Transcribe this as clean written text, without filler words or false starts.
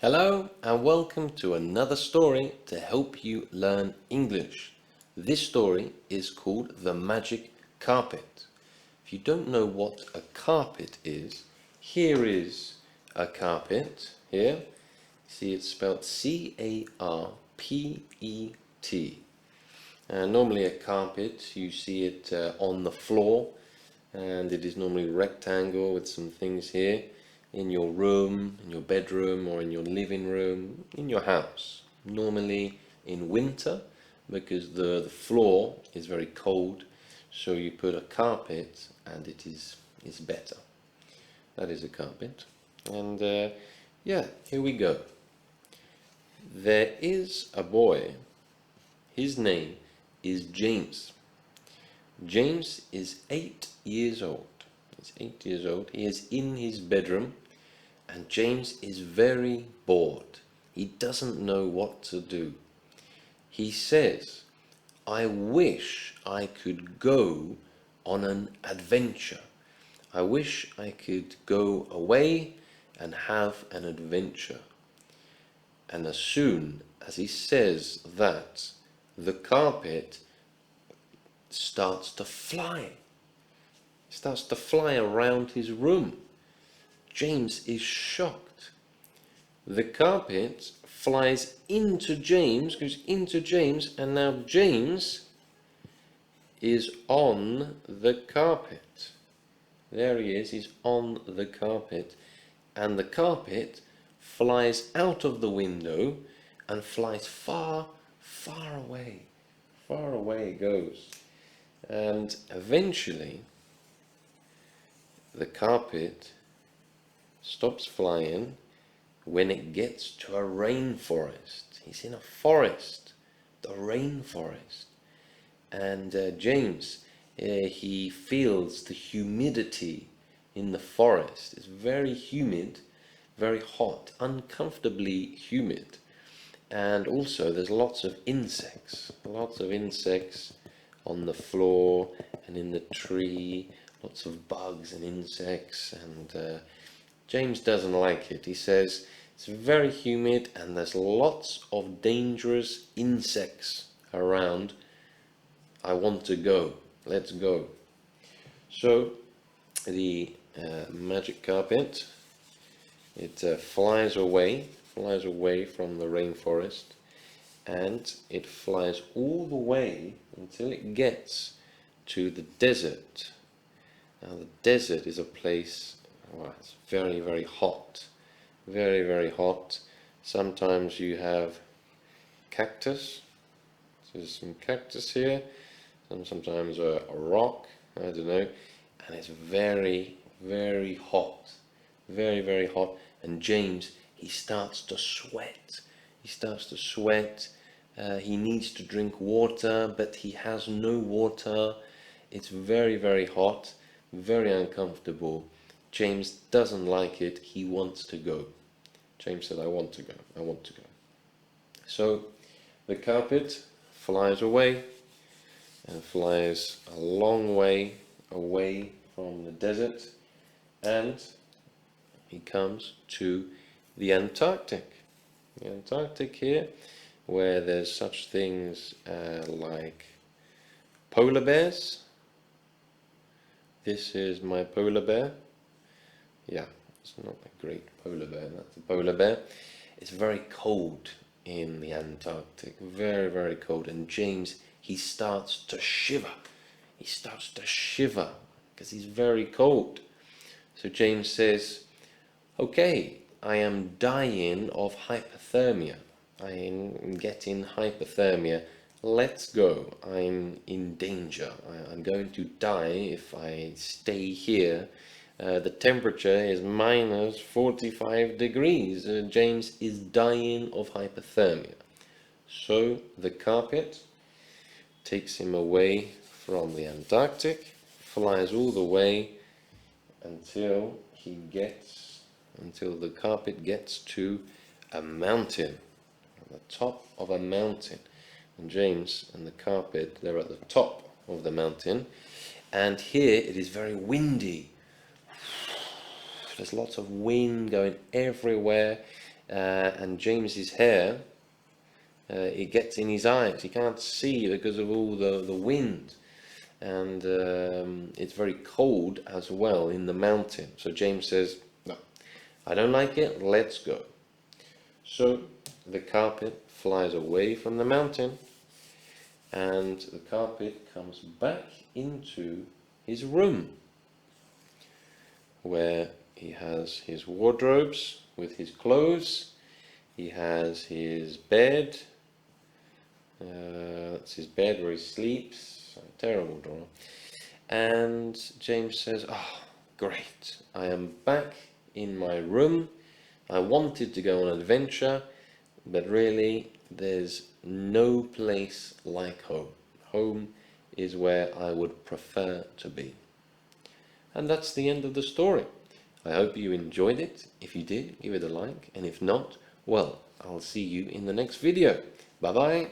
Hello and welcome to another story to help you learn English. This story is called The Magic Carpet. If you don't know what a carpet is, here is a carpet. Here, see it's spelled C-A-R-P-E-T. Normally a carpet, you see it on the floor, and it is normally rectangle with some things here in your room, in your bedroom, or in your living room, in your house. Normally in winter, because the floor is very cold, so you put a carpet and it is better. That is a carpet. And yeah, here we go. There is a boy. His name is James. James is 8 years old. He's 8 years old. He is in his bedroom, and James is very bored. He doesn't know what to do. He says, I wish I could go on an adventure. I wish I could go away and have an adventure. And as soon as he says that, the carpet starts to fly. It starts to fly around his room. James is shocked. The carpet flies into James, goes into James, and now James is on the carpet. There he is, he's on the carpet, and the carpet flies out of the window and flies far, far away. Far away it goes. And eventually, the carpet stops flying when it gets to a rainforest. He's in a forest, the rainforest. And James, he feels the humidity in the forest. It's very humid, very hot, uncomfortably humid. And also there's lots of insects on the floor and in the tree, lots of bugs and insects, and James doesn't like it. He says it's very humid and there's lots of dangerous insects around. I want to go. Let's go. So the magic carpet, it flies away from the rainforest, and it flies all the way until it gets to the desert. Now the desert is a place, well, it's very, very hot. Very, very hot. Sometimes you have cactus. There's some cactus here. Sometimes a rock, I don't know. And it's very, very hot. Very, very hot. And James, he starts to sweat. He needs to drink water, but he has no water. It's very, very hot, very uncomfortable. James doesn't like it. He wants to go. James said, I want to go. So the carpet flies away and flies a long way away from the desert, and he comes to the Antarctic. The Antarctic here, where there's such things like polar bears. This is my polar bear. Yeah, it's not a great polar bear, that's a polar bear. It's very cold in the Antarctic, very, very cold. And James, he starts to shiver. Because he's very cold. So James says, okay, I am dying of hypothermia. I am getting hypothermia. Let's go. I'm in danger. I'm going to die if I stay here. The temperature is minus 45 degrees. James is dying of hypothermia. So the carpet takes him away from the Antarctic, flies all the way until the carpet gets to a mountain, at the top of a mountain. And James and the carpet, they're at the top of the mountain, and here it is very windy. There's lots of wind going everywhere, and James's hair, it gets in his eyes. He can't see because of all the wind, and it's very cold as well in the mountain. So James says, no, I don't like it, let's go. So the carpet flies away from the mountain, and the carpet comes back into his room, where he has his wardrobes with his clothes, he has his bed, that's his bed where he sleeps, a terrible drawer, and James says, oh great, I am back in my room. I wanted to go on an adventure, but really there's no place like home. Home is where I would prefer to be. And that's the end of the story. I hope you enjoyed it. If you did, give it a like, and if not, well, I'll see you in the next video. Bye bye.